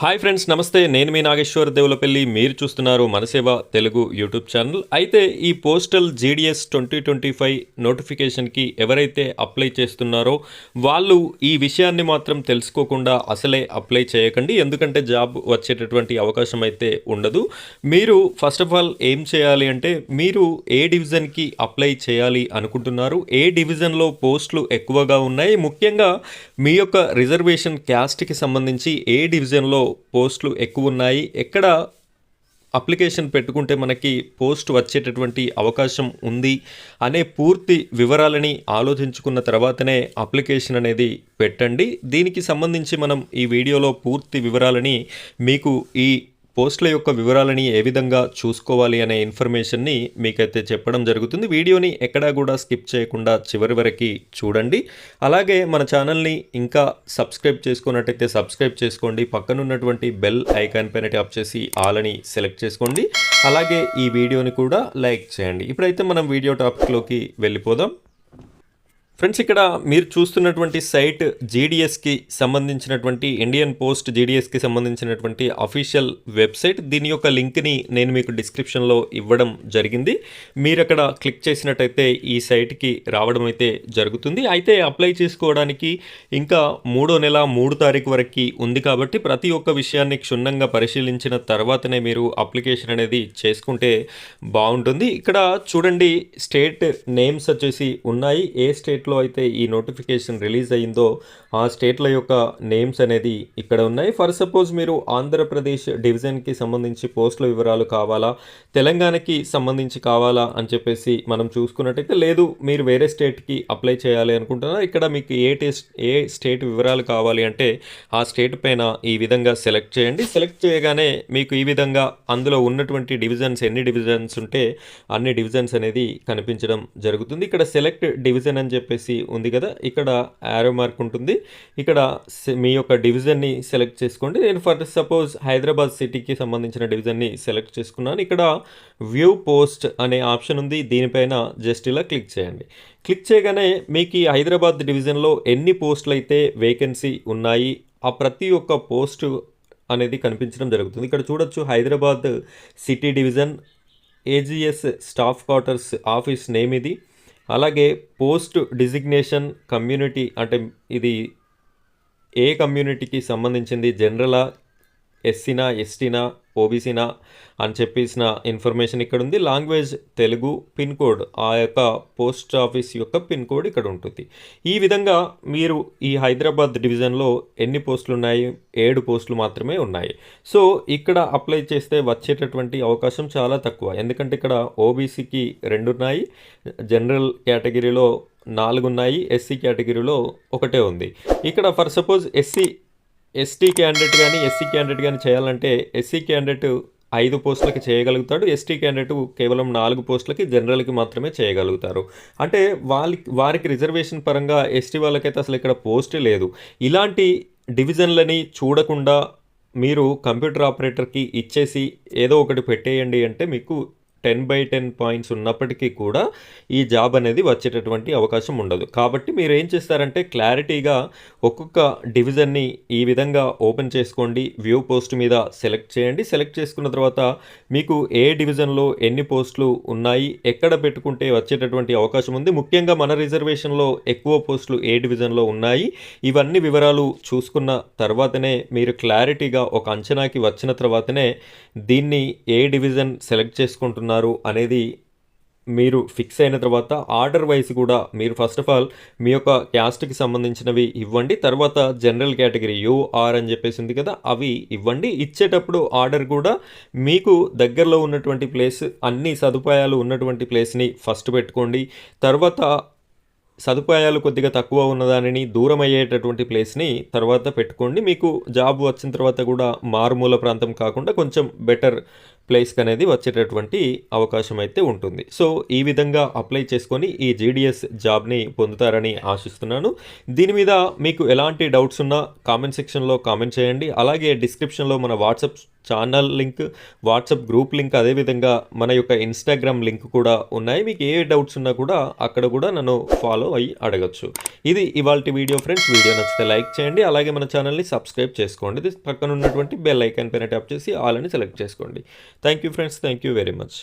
Hi friends, నమస్తే. నేను మీ నాగేశ్వర్ దేవులపల్లి. మీరు చూస్తున్నారు మనసేవ తెలుగు యూట్యూబ్ ఛానల్. అయితే ఈ పోస్టల్ జీడిఎస్ 2025 నోటిఫికేషన్కి ఎవరైతే అప్లై చేస్తున్నారో వాళ్ళు ఈ విషయాన్ని మాత్రం తెలుసుకోకుండా అసలే అప్లై చేయకండి. ఎందుకంటే జాబ్ వచ్చేటటువంటి అవకాశం అయితే ఉండదు. మీరు ఫస్ట్ ఆఫ్ ఆల్ ఏం చేయాలి అంటే, మీరు ఏ డివిజన్కి అప్లై చేయాలి అనుకుంటున్నారు, ఏ డివిజన్లో పోస్టులు ఎక్కువగా ఉన్నాయి, ముఖ్యంగా మీ యొక్క రిజర్వేషన్ క్యాస్ట్కి సంబంధించి ఏ డివిజన్లో పోస్టులు ఎక్కువ ఉన్నాయి, ఎక్కడ అప్లికేషన్ పెట్టుకుంటే మనకి పోస్ట్ వచ్చేటటువంటి అవకాశం ఉంది అనే పూర్తి వివరాలని ఆలోచించుకున్న తర్వాతనే అప్లికేషన్ అనేది పెట్టండి. దీనికి సంబంధించి మనం ఈ వీడియోలో పూర్తి వివరాలని మీకు ఈ పోస్టుల యొక్క వివరాలని ఏ విధంగా చూసుకోవాలి అనే ఇన్ఫర్మేషన్ని మీకైతే చెప్పడం జరుగుతుంది. వీడియోని ఎక్కడా కూడా స్కిప్ చేయకుండా చివరి వరకు చూడండి. అలాగే మన ఛానల్ని ఇంకా సబ్స్క్రైబ్ చేసుకున్నట్టయితే సబ్స్క్రైబ్ చేసుకోండి. పక్కనున్నటువంటి బెల్ ఐకాన్ పైన ట్యాప్ చేసి ఆల్ అని సెలెక్ట్ చేసుకోండి. అలాగే ఈ వీడియోని కూడా లైక్ చేయండి. ఇప్పుడైతే మనం వీడియో టాపిక్లోకి వెళ్ళిపోదాం. ఫ్రెండ్స్, ఇక్కడ మీరు చూస్తున్నటువంటి సైట్ జీడిఎస్కి సంబంధించినటువంటి ఇండియన్ పోస్ట్ జీడిఎస్కి సంబంధించినటువంటి అఫీషియల్ వెబ్సైట్. దీని యొక్క లింక్ని నేను మీకు డిస్క్రిప్షన్లో ఇవ్వడం జరిగింది. మీరు అక్కడ క్లిక్ చేసినట్టయితే ఈ సైట్కి రావడం అయితే జరుగుతుంది. అయితే అప్లై చేసుకోవడానికి ఇంకా 3వ నెల 3 తారీఖు వరకు ఉంది కాబట్టి ప్రతి ఒక్క విషయాన్ని క్షుణ్ణంగా పరిశీలించిన తర్వాతనే మీరు అప్లికేషన్ అనేది చేసుకుంటే బాగుంటుంది. ఇక్కడ చూడండి, స్టేట్ నేమ్స్ వచ్చేసి ఉన్నాయి. ఏ స్టేట్ లో అయితే ఈ నోటిఫికేషన్ రిలీజ్ అయ్యిందో ఆ స్టేట్ల యొక్క నేమ్స్ అనేది ఇక్కడ ఉన్నాయి. ఫర్ సపోజ్ మీరు ఆంధ్రప్రదేశ్ డివిజన్కి సంబంధించి పోస్టుల వివరాలు కావాలా, తెలంగాణకి సంబంధించి కావాలా అని చెప్పేసి మనం చూసుకున్నట్టయితే, లేదు మీరు వేరే స్టేట్కి అప్లై చేయాలి అనుకుంటున్నారు, ఇక్కడ మీకు ఏ స్టేట్ వివరాలు కావాలి అంటే ఆ స్టేట్ పైన ఈ విధంగా సెలెక్ట్ చేయండి. సెలెక్ట్ చేయగానే మీకు ఈ విధంగా అందులో ఉన్నటువంటి డివిజన్స్, ఎన్ని డివిజన్స్ ఉంటే అన్ని డివిజన్స్ అనేది కనిపించడం జరుగుతుంది. ఇక్కడ సెలెక్ట్ డివిజన్ అని చెప్పేసి ఉంది కదా, ఇక్కడ యారో మార్క్ ఉంటుంది. ఇక్కడ మీ యొక్క డివిజన్ని సెలెక్ట్ చేసుకోండి. నేను ఫర్ సపోజ్ హైదరాబాద్ సిటీకి సంబంధించిన డివిజన్ని సెలెక్ట్ చేసుకున్నాను. ఇక్కడ వ్యూ పోస్ట్ అనే ఆప్షన్ ఉంది, దీనిపైన జస్ట్ ఇలా క్లిక్ చేయండి. క్లిక్ చేయగానే మీకు ఈ హైదరాబాద్ డివిజన్లో ఎన్ని పోస్టులు అయితే వేకెన్సీ ఉన్నాయి ఆ ప్రతి ఒక్క పోస్టు అనేది కనిపించడం జరుగుతుంది. ఇక్కడ చూడొచ్చు, Hyderabad city division, AGS staff quarters office name ఇది. అలాగే పోస్ట్ డిజిగ్నేషన్ కమ్యూనిటీ, అంటే ఇది ఏ కమ్యూనిటీకి సంబంధించింది, జనరలా, ఎస్సీనా, ఎస్టీనా, ఓబీసీనా అని చెప్పేసిన ఇన్ఫర్మేషన్ ఇక్కడ ఉంది. లాంగ్వేజ్ తెలుగు, పిన్ కోడ్ ఆ యొక్క పోస్ట్ ఆఫీస్ యొక్క పిన్ కోడ్ ఇక్కడ ఉంటుంది. ఈ విధంగా మీరు ఈ హైదరాబాద్ డివిజన్లో ఎన్ని పోస్టులు ఉన్నాయి, 7 పోస్టులు మాత్రమే ఉన్నాయి. సో ఇక్కడ అప్లై చేస్తే వచ్చేటటువంటి అవకాశం చాలా తక్కువ. ఎందుకంటే ఇక్కడ ఓబీసీకి 2 ఉన్నాయి, జనరల్ కేటగిరీలో 4 ఉన్నాయి, ఎస్సీ కేటగిరీలో 1 ఉంది. ఇక్కడ ఫర్ సపోజ్ ఎస్టీ క్యాండిడేట్ కానీ ఎస్సీ క్యాండిడేట్ కానీ చేయాలంటే ఎస్సీ క్యాండిడేట్ 5 పోస్టులకి చేయగలుగుతాడు, ఎస్టీ క్యాండిడేట్ కేవలం 4 పోస్టులకి జనరల్కి మాత్రమే చేయగలుగుతారు. అంటే వారికి రిజర్వేషన్ పరంగా ఎస్టీ వాళ్ళకైతే అసలు ఇక్కడ పోస్టే లేదు. ఇలాంటి డివిజన్లని చూడకుండా మీరు కంప్యూటర్ ఆపరేటర్కి ఇచ్చేసి ఏదో ఒకటి పెట్టేయండి అంటే మీకు 10/10 పాయింట్స్ ఉన్నప్పటికీ కూడా ఈ జాబ్ అనేది వచ్చేటటువంటి అవకాశం ఉండదు. కాబట్టి మీరు ఏం చేస్తారంటే, క్లారిటీగా ఒక్కొక్క డివిజన్ని ఈ విధంగా ఓపెన్ చేసుకోండి. వ్యూ పోస్ట్ మీద సెలెక్ట్ చేయండి. సెలెక్ట్ చేసుకున్న తర్వాత మీకు ఏ డివిజన్లో ఎన్ని పోస్టులు ఉన్నాయి, ఎక్కడ పెట్టుకుంటే వచ్చేటటువంటి అవకాశం ఉంది, ముఖ్యంగా మన రిజర్వేషన్లో ఎక్కువ పోస్టులు ఏ డివిజన్లో ఉన్నాయి, ఇవన్నీ వివరాలు చూసుకున్న తర్వాతనే మీరు క్లారిటీగా ఒక అంచనాకి వచ్చిన తర్వాతనే దీన్ని ఏ డివిజన్ సెలెక్ట్ చేసుకుంటున్నారు అనేది మీరు ఫిక్స్ అయిన తర్వాత ఆర్డర్ వైజ్ కూడా మీరు ఫస్ట్ ఆఫ్ ఆల్ మీ యొక్క క్యాస్ట్కి సంబంధించినవి ఇవ్వండి. తర్వాత జనరల్ కేటగిరీ యూఆర్ అని చెప్పేసి ఉంది కదా, అవి ఇవ్వండి. ఇచ్చేటప్పుడు ఆర్డర్ కూడా మీకు దగ్గరలో ఉన్నటువంటి ప్లేస్, అన్ని సదుపాయాలు ఉన్నటువంటి ప్లేస్ని ఫస్ట్ పెట్టుకోండి. తర్వాత సదుపాయాలు కొద్దిగా తక్కువ ఉన్నదానిని, దూరం అయ్యేటటువంటి ప్లేస్ని తర్వాత పెట్టుకోండి. మీకు జాబ్ వచ్చిన తర్వాత కూడా మారుమూల ప్రాంతం కాకుండా కొంచెం బెటర్ ప్లేస్కి అనేది వచ్చేటటువంటి అవకాశం అయితే ఉంటుంది. సో ఈ విధంగా అప్లై చేసుకొని ఈ జీడిఎస్ జాబ్ని పొందుతారని ఆశిస్తున్నాను. దీని మీద మీకు ఎలాంటి డౌట్స్ ఉన్నా కామెంట్ సెక్షన్లో కామెంట్ చేయండి. అలాగే డిస్క్రిప్షన్లో మన WhatsApp channel link, WhatsApp group link, అదేవిధంగా మన యొక్క ఇన్స్టాగ్రామ్ లింక్ కూడా ఉన్నాయి. మీకు ఏ డౌట్స్ ఉన్నా కూడా అక్కడ కూడా నన్ను ఫాలో అయ్యి అడగచ్చు. ఇది ఇవాల్టి వీడియో ఫ్రెండ్స్. వీడియో నచ్చితే లైక్ చేయండి. అలాగే మన ఛానల్ని సబ్స్క్రైబ్ చేసుకోండి. ఇది పక్కన ఉన్నటువంటి బెల్ ఐకాన్ పైన ట్యాప్ చేసి ఆల్ అని సెలెక్ట్ చేసుకోండి. Thank you friends. Thank you very much.